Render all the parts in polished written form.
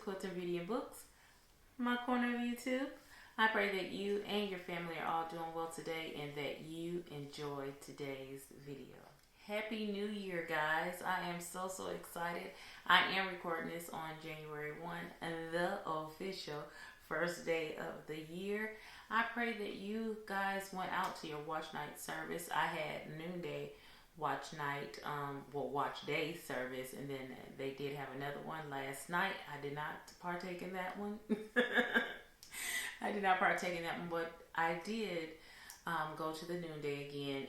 Quilting Beauty and Books, my corner of YouTube. I pray that you and your family are all doing well today and that you enjoy today's video. Happy New Year, guys. I am so excited. I am recording this on January 1, the official first day of the year. I pray that you guys went out to your watch night service. I had noonday watch night, watch day service, and then they did have another one last night. I did not partake in that one. I did not partake in that one, but I did go to the noonday again.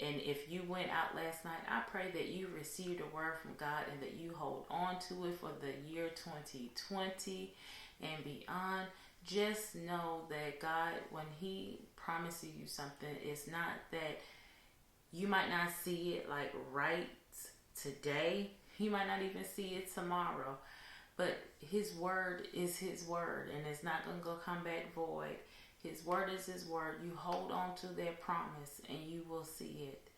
And if you went out last night, I pray that you received a word from God and that you hold on to it for the year 2020 and beyond. Just know that God, when He promises you something, it's not that you might not see it like right today. You might not even see it tomorrow. But His word is His word, and it's not going to come back void. His word is His word. You hold on to that promise and you will see it.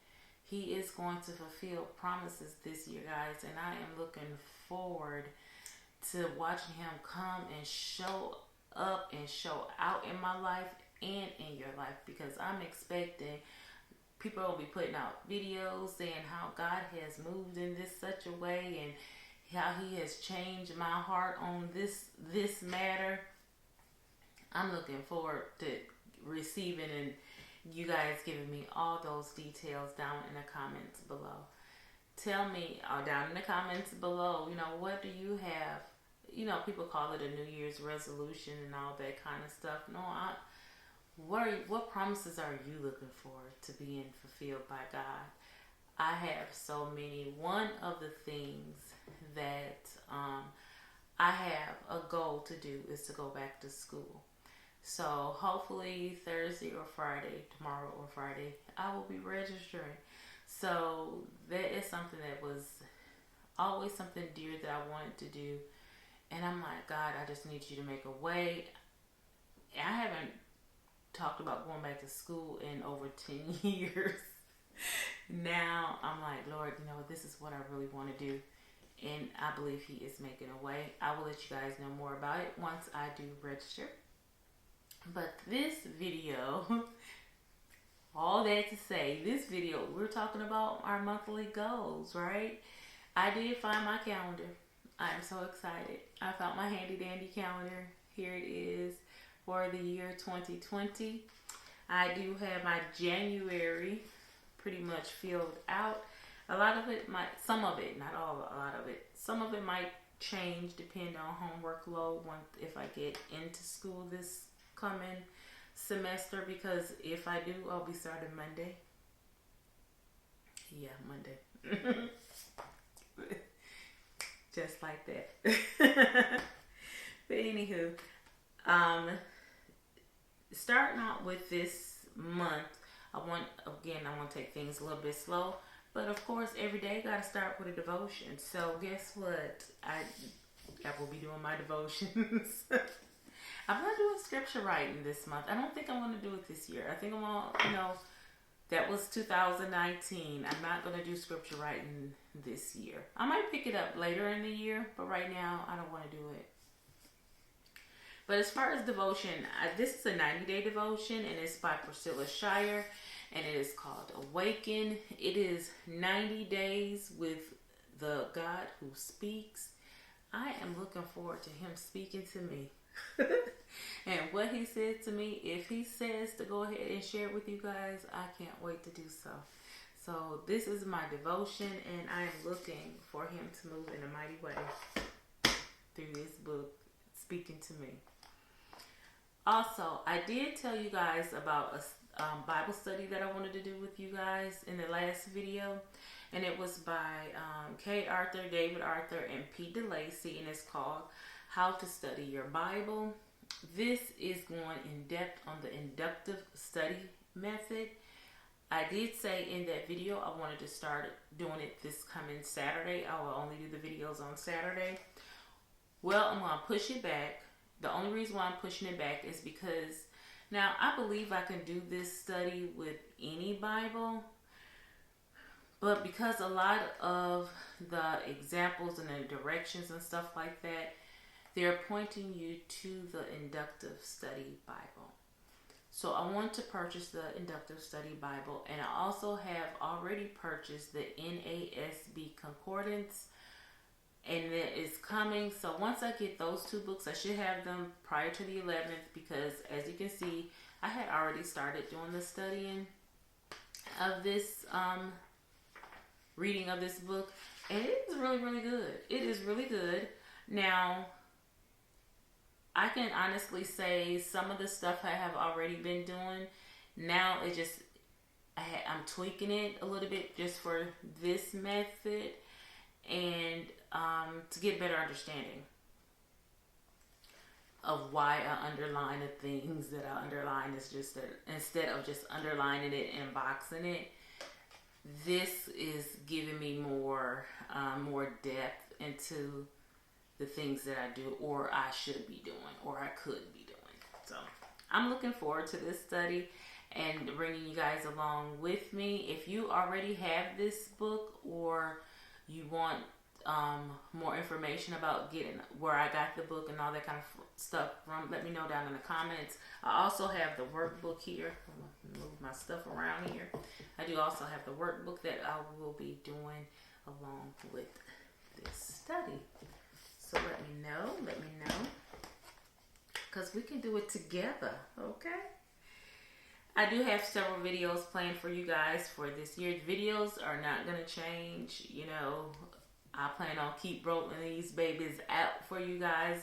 He is going to fulfill promises this year, guys, and I am looking forward to watching Him come and show up and show out in my life and in your life, because I'm expecting people will be putting out videos saying how God has moved in this such a way and how He has changed my heart on this matter. I'm looking forward to receiving and you guys giving me all those details down in the comments below. Tell me down in the comments below, what do you have? People call it a New Year's resolution and all that kind of stuff. No, what promises are you looking for to being fulfilled by God? I have so many. One of the things that I have a goal to do is to go back to school. So hopefully Thursday or Friday, tomorrow or Friday, I will be registering. So that is something that was always something dear that I wanted to do. And I'm like, God, I just need you to make a way. I haven't talked about going back to school in over 10 years. Now I'm like, Lord, this is what I really want to do. And I believe He is making a way. I will let you guys know more about it once I do register. But this video, all that to say, this video, we're talking about our monthly goals, right? I did find my calendar. I am so excited. I found my handy dandy calendar. Here it is for the year 2020. I do have my January pretty much filled out. A lot of it might, some of it, not all, a lot of it. Some of it might change depending on homework load if I get into school this coming semester, because if I do, I'll be starting Monday. Yeah, Monday. Just like that. But anywho, starting out with this month, I want to take things a little bit slow. But of course, every day got to start with a devotion. So guess what? I will be doing my devotions. I'm not doing scripture writing this month. I don't think I'm going to do it this year. I think I'm going to, that was 2019. I'm not going to do scripture writing this year. I might pick it up later in the year, but right now I don't want to do it. But as far as devotion, this is a 90-day devotion, and it's by Priscilla Shirer, and it is called Awaken. It is 90 days with the God who speaks. I am looking forward to Him speaking to me. And what He said to me, if He says to go ahead and share it with you guys, I can't wait to do so. So this is my devotion, and I am looking for Him to move in a mighty way through this book, speaking to me. Also, I did tell you guys about a Bible study that I wanted to do with you guys in the last video, and it was by K. Arthur, David Arthur, and P. DeLacy, and it's called How to Study Your Bible. This is going in depth on the inductive study method. I did say in that video I wanted to start doing it this coming Saturday. I will only do the videos on Saturday. Well, I'm going to push it back. The only reason why I'm pushing it back is because now I believe I can do this study with any Bible, but because a lot of the examples and the directions and stuff like that they're pointing you to the Inductive Study Bible. So I want to purchase the Inductive Study Bible, and I also have already purchased the NASB Concordance, and it is coming. So once I get those two books, I should have them prior to the 11th, because as you can see, I had already started doing the studying of this reading of this book, and it is really, really good. It is really good. Now, I can honestly say some of the stuff I have already been doing. Now it just, I'm tweaking it a little bit just for this method, and to get better understanding of why I underline the things that I underline. Is just that instead of just underlining it and boxing it, this is giving me more depth into the things that I do, or I should be doing, or I could be doing. So I'm looking forward to this study and bringing you guys along with me. If you already have this book, or you want more information about getting where I got the book and all that kind of stuff from, let me know down in the comments. I also have the workbook here. I'm gonna move my stuff around here. I do also have the workbook that I will be doing along with this study. So let me know, because we can do it together, okay? I do have several videos planned for you guys for this year. The videos are not going to change. You know, I plan on keep rolling these babies out for you guys.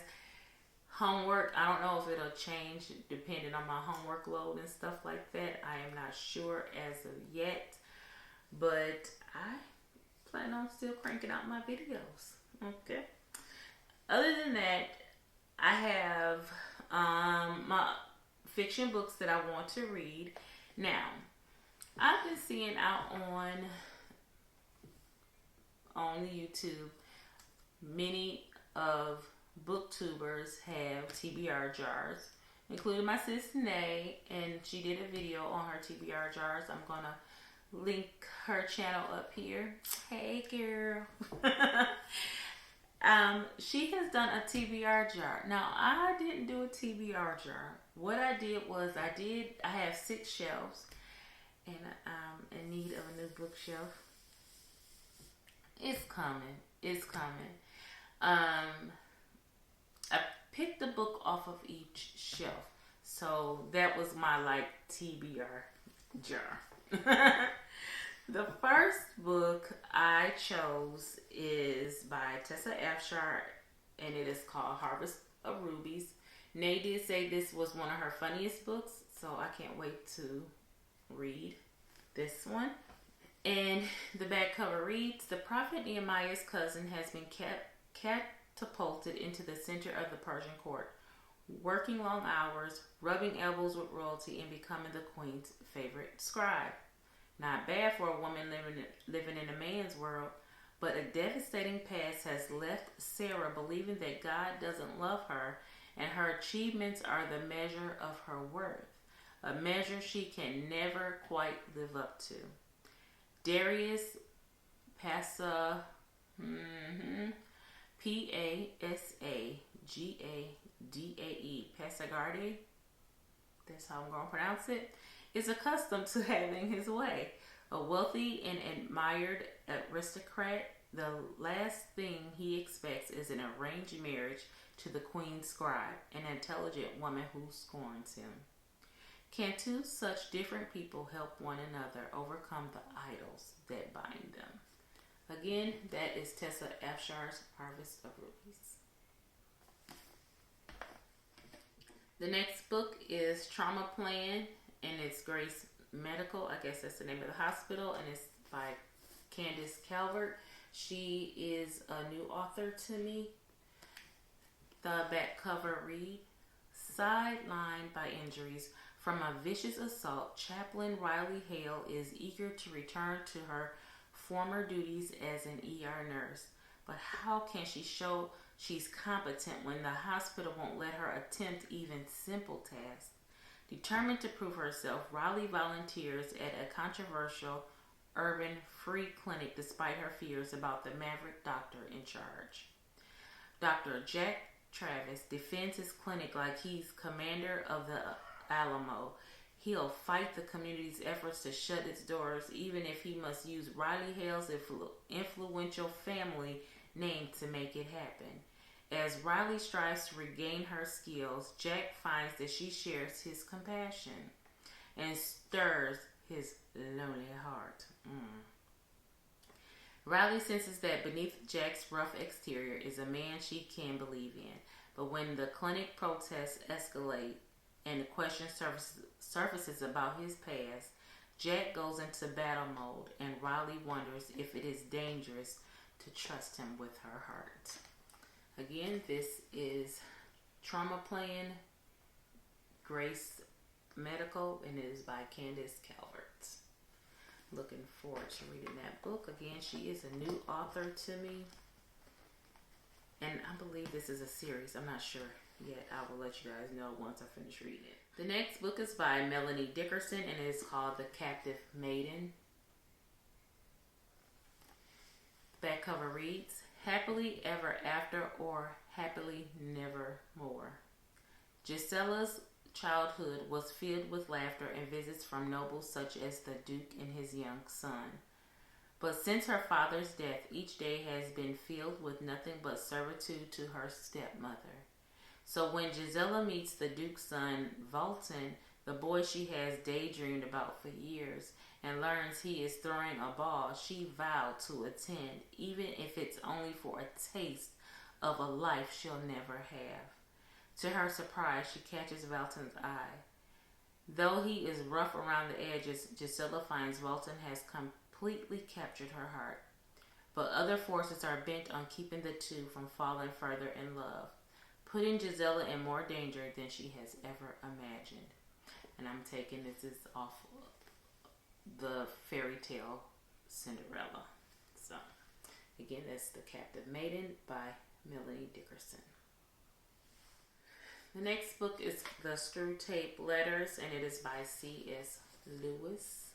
Homework, I don't know if it'll change depending on my homework load and stuff like that. I am not sure as of yet, but I plan on still cranking out my videos, okay? Other than that, I have my fiction books that I want to read. Now, I've been seeing out on YouTube, many of booktubers have TBR jars, including my sis Nay, and she did a video on her TBR jars. I'm gonna link her channel up here. Hey girl. She has done a TBR jar. Now, I didn't do a TBR jar. What I did was I have 6 shelves, and I'm in need of a new bookshelf. It's coming. It's coming. I picked a book off of each shelf. So that was my TBR jar. The first book I chose is by Tessa Afshar, and it is called Harvest of Rubies. Nay did say this was one of her funniest books, so I can't wait to read this one. And the back cover reads, the prophet Nehemiah's cousin has been catapulted into the center of the Persian court, working long hours, rubbing elbows with royalty, and becoming the queen's favorite scribe. Not bad for a woman living in a man's world, but a devastating past has left Sarah believing that God doesn't love her, and her achievements are the measure of her worth, a measure she can never quite live up to. Darius Pasagadae, Pasagadae, that's how I'm going to pronounce it, is accustomed to having his way. A wealthy and admired aristocrat, the last thing he expects is an arranged marriage to the queen's scribe, an intelligent woman who scorns him. Can two such different people help one another overcome the idols that bind them? Again, that is Tessa Afshar's Harvest of Rubies. The next book is Trauma Plan, and it's Grace Medical. I guess that's the name of the hospital, and it's by Candace Calvert. She is a new author to me. The back cover reads, sidelined by injuries from a vicious assault, Chaplain Riley Hale is eager to return to her former duties as an ER nurse. But how can she show she's competent when the hospital won't let her attempt even simple tasks? Determined to prove herself, Riley volunteers at a controversial urban free clinic despite her fears about the maverick doctor in charge. Dr. Jack Travis defends his clinic like he's commander of the Alamo. He'll fight the community's efforts to shut its doors, even if he must use Riley Hale's influential family name to make it happen. As Riley strives to regain her skills, Jack finds that she shares his compassion and stirs his lonely heart. Riley senses that beneath Jack's rough exterior is a man she can believe in. But when the clinic protests escalate and the question surfaces about his past, Jack goes into battle mode, and Riley wonders if it is dangerous to trust him with her heart. Again, this is Trauma Plan, Grace Medical, and it is by Candace Calvert. Looking forward to reading that book. Again, she is a new author to me, and I believe this is a series. I'm not sure yet. I will let you guys know once I finish reading it. The next book is by Melanie Dickerson, and it is called The Cactus Maiden. The back cover reads, Happily Ever After or Happily Never More. Gisella's childhood was filled with laughter and visits from nobles such as the Duke and his young son. But since her father's death, each day has been filled with nothing but servitude to her stepmother. So when Gisela meets the Duke's son, Volton, the boy she has daydreamed about for years, and learns he is throwing a ball, she vowed to attend, even if it's only for a taste of a life she'll never have. To her surprise, she catches Volton's eye. Though he is rough around the edges, Gisela finds Volton has completely captured her heart. But other forces are bent on keeping the two from falling further in love, putting Gisela in more danger than she has ever imagined. And I'm taking this is off the fairy tale Cinderella. So, again, that's The Captive Maiden by Melanie Dickerson. The next book is The Screwtape Letters, and it is by C.S. Lewis.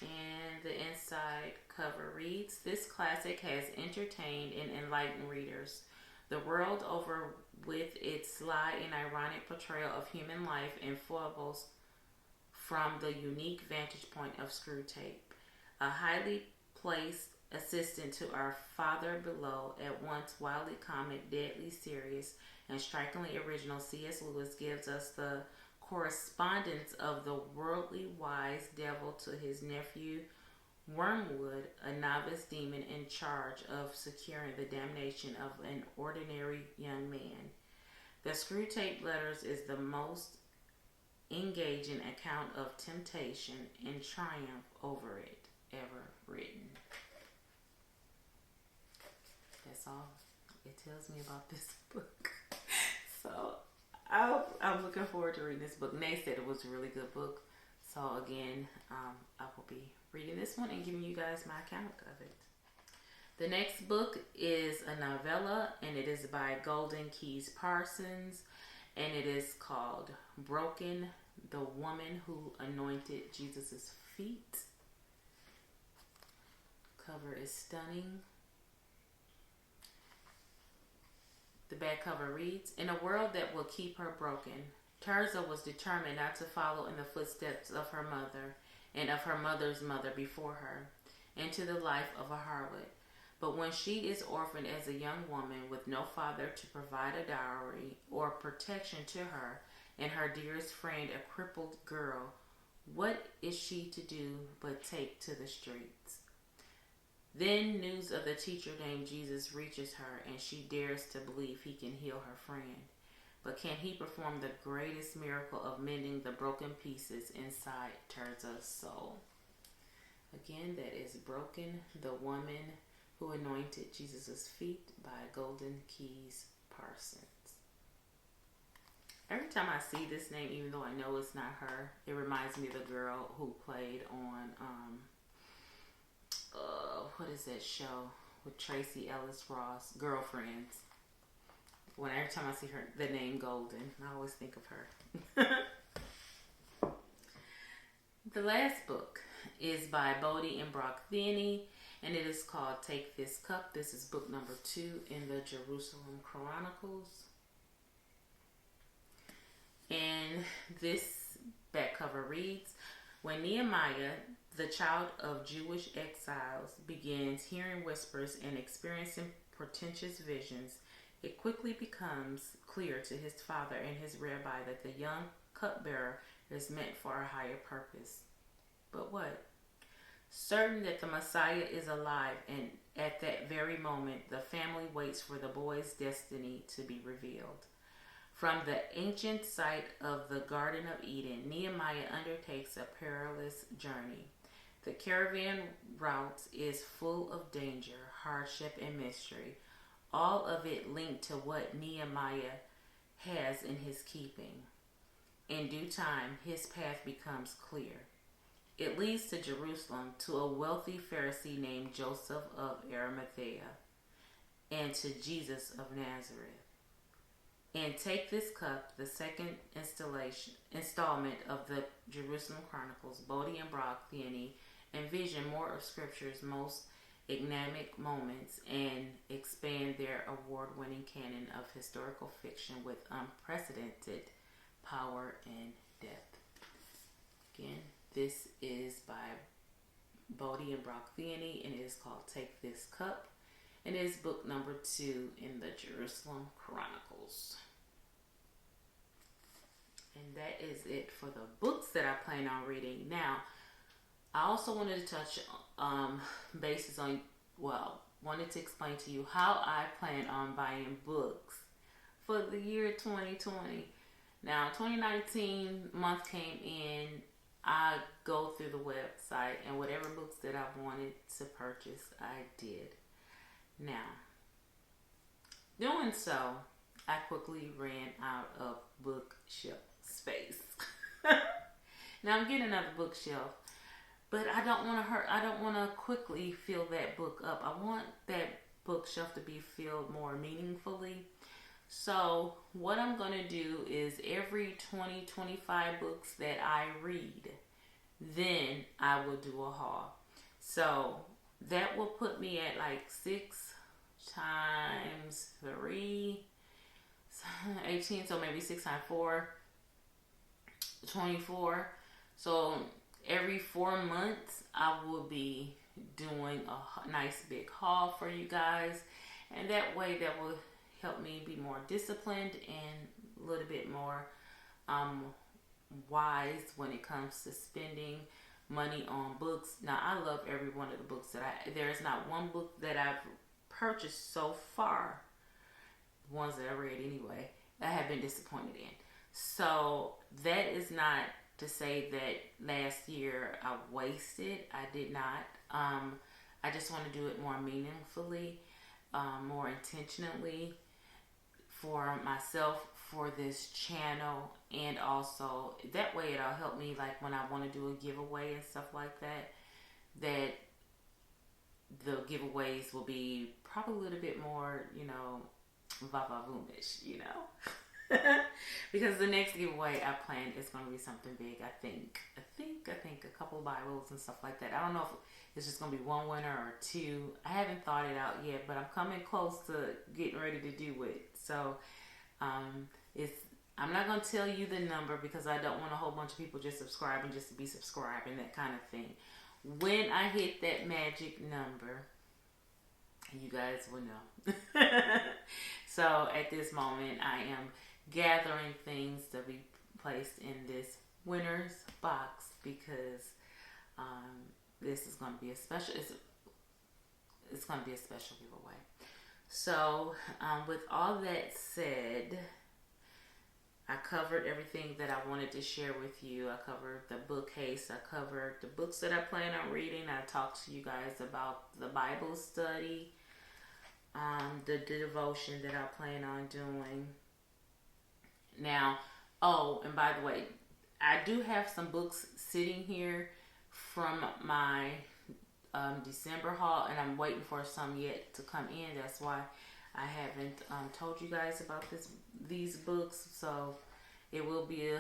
And the inside cover reads, This classic has entertained and enlightened readers the world over with its sly and ironic portrayal of human life and foibles from the unique vantage point of Screwtape, a highly placed assistant to our father below. At once wildly comic, deadly serious, and strikingly original, C.S. Lewis gives us the correspondence of the worldly wise devil to his nephew Wormwood, a novice demon in charge of securing the damnation of an ordinary young man. The Screwtape Letters is the most engaging account of temptation and triumph over it ever written. That's all it tells me about this book. So I'm looking forward to reading this book. Nate said it was a really good book. So again, I will be reading this one and giving you guys my account of it. The next book is a novella, and it is by Golden Keys Parsons, and it is called Broken, the Woman Who Anointed Jesus' Feet. Cover is stunning. The back cover reads, In a world that will keep her broken, Tirzah was determined not to follow in the footsteps of her mother and of her mother's mother before her, into the life of a harlot. But when she is orphaned as a young woman with no father to provide a dowry or protection to her, and her dearest friend a crippled girl, what is she to do but take to the streets? Then news of the teacher named Jesus reaches her, and she dares to believe he can heal her friend. But can he perform the greatest miracle of mending the broken pieces inside Tirzah's soul? Again, that is Broken, the Woman Who Anointed Jesus' Feet by Golden Keys Parsons. Every time I see this name, even though I know it's not her, it reminds me of the girl who played on, what is that show with Tracy Ellis Ross, Girlfriends. Every time I see her, the name Golden, I always think of her. The last book is by Bodie and Brock Thinney, and it is called Take This Cup. This is book number 2 in the Jerusalem Chronicles. And this back cover reads, when Nehemiah, the child of Jewish exiles, begins hearing whispers and experiencing portentous visions, it quickly becomes clear to his father and his rabbi that the young cupbearer is meant for a higher purpose. But what? Certain that the Messiah is alive, and at that very moment, the family waits for the boy's destiny to be revealed. From the ancient site of the Garden of Eden, Nehemiah undertakes a perilous journey. The caravan route is full of danger, hardship, and mystery, all of it linked to what Nehemiah has in his keeping. In due time, his path becomes clear. It leads to Jerusalem, to a wealthy Pharisee named Joseph of Arimathea, and to Jesus of Nazareth. And Take This Cup, the second installment of the Jerusalem Chronicles, Bodie and Brock Theany envision more of Scripture's most enigmatic moments and expand their award-winning canon of historical fiction with unprecedented power and depth. Again, this is by Bodie and Brock Theany, and it is called Take This Cup, and it is book number 2 in the Jerusalem Chronicles. And that is it for the books that I plan on reading. Now, I also wanted to touch bases on, wanted to explain to you how I plan on buying books for the year 2020. Now, 2019 month came in, I go through the website, and whatever books that I wanted to purchase, I did. Now, doing so, I quickly ran out of bookshelf space. Now, I'm getting another bookshelf, but I don't want to quickly fill that book up. I want that bookshelf to be filled more meaningfully. So what I'm going to do is every 20-25 books that I read, then I will do a haul. So that will put me at like 6 times 3, 18. So maybe 6 times 4, 24. So every 4 months, I will be doing a nice big haul for you guys. And that way, that will help me be more disciplined and a little bit more wise when it comes to spending money on books. Now, I love every one of the books there is not one book that I've purchased so far, the ones that I read anyway, I have been disappointed in. So that is not to say that last year I wasted. I did not. I just want to do it more meaningfully, more intentionally for myself, for this channel, and also that way it'll help me like when I want to do a giveaway and stuff like that, that the giveaways will be probably a little bit more, va-va-voom-ish, because the next giveaway I plan is going to be something big. I think a couple of Bibles and stuff like that. I don't know if it's just going to be one winner or 2. I haven't thought it out yet, but I'm coming close to getting ready to do it. So I'm not going to tell you the number because I don't want a whole bunch of people just subscribing just to be subscribing, that kind of thing. When I hit that magic number, you guys will know. So at this moment, I am gathering things to be placed in this winner's box because this is going to be a special. It's going to be a special giveaway. So with all that said, I covered everything that I wanted to share with you. I covered the bookcase. I covered the books that I plan on reading. I talked to you guys about the Bible study, the devotion that I plan on doing. Now, and by the way, I do have some books sitting here from my December haul, and I'm waiting for some yet to come in. That's why I haven't told you guys about these books. So it will be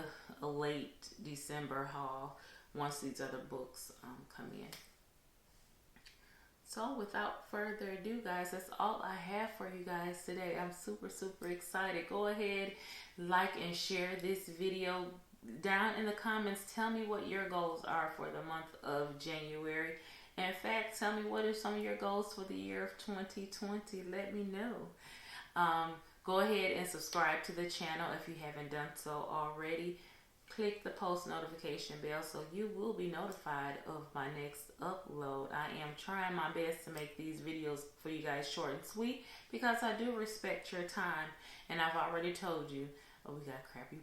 a late December haul once these other books come in. So without further ado, guys, that's all I have for you guys today. I'm super excited. Go ahead, like and share this video. Down in the comments, tell me what your goals are for the month of January. In fact, tell me what are some of your goals for the year of 2020. Let me know. Go ahead and subscribe to the channel if you haven't done so already. Click the post notification bell so you will be notified of my next upload. I am trying my best to make these videos for you guys short and sweet because I do respect your time, and I've already told you, oh, we got crappy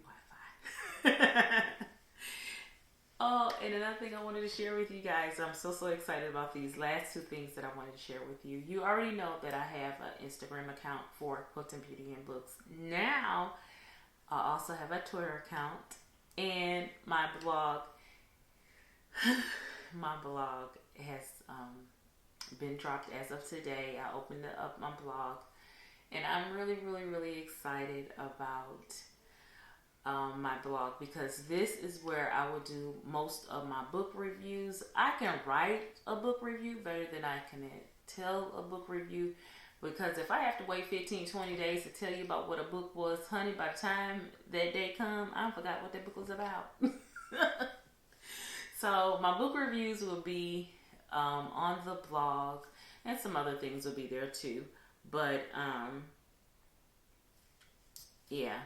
Wi-Fi. Oh, and another thing I wanted to share with you guys, I'm so excited about these last two things that I wanted to share with you. You already know that I have an Instagram account for Quilting, Beauty, and Books. Now, I also have a Twitter account. And my blog, has been dropped as of today. I opened up my blog, and I'm really excited about my blog because this is where I will do most of my book reviews. I can write a book review better than I can tell a book review. Because if I have to wait 15-20 days to tell you about what a book was, honey, by the time that day come, I forgot what that book was about. So my book reviews will be on the blog, and some other things will be there too. But yeah.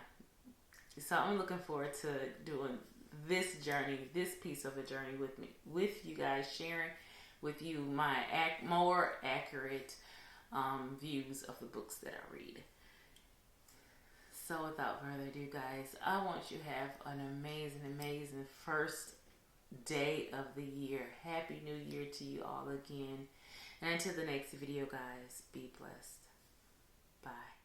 So I'm looking forward to doing this journey, this piece of a journey with you guys, sharing with you my more accurate views of the books that I read. So without further ado, guys, I want you to have an amazing first day of the year. Happy New Year to you all again. And until the next video, guys, be blessed. Bye.